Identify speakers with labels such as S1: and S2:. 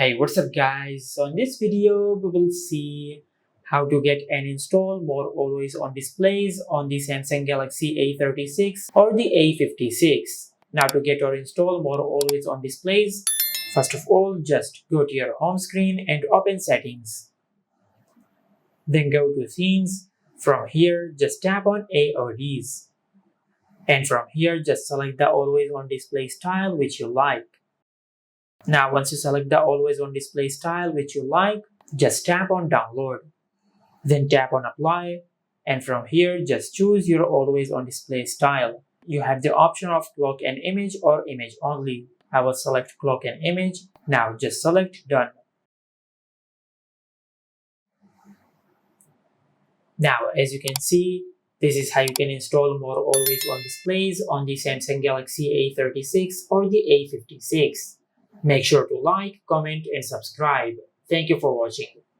S1: Hey, what's up guys? So in this video, we will see how to get and install more always on displays on the Samsung Galaxy A36 or the A56. Now to get or install more always on displays, first of all, just go to your home screen and open settings. Then go to themes. From here, just tap on AODs. And from here, just select the always on display style which you like. Now once you select the always on display style which you like, just tap on download. Then tap on apply, and from here just choose your always on display style. You have the option of clock and image or image only. I will select clock and image. Now just select done. Now as you can see, this is how you can install more always on displays on the Samsung Galaxy A36 or the A56. Make sure to like, comment and subscribe. Thank you for watching.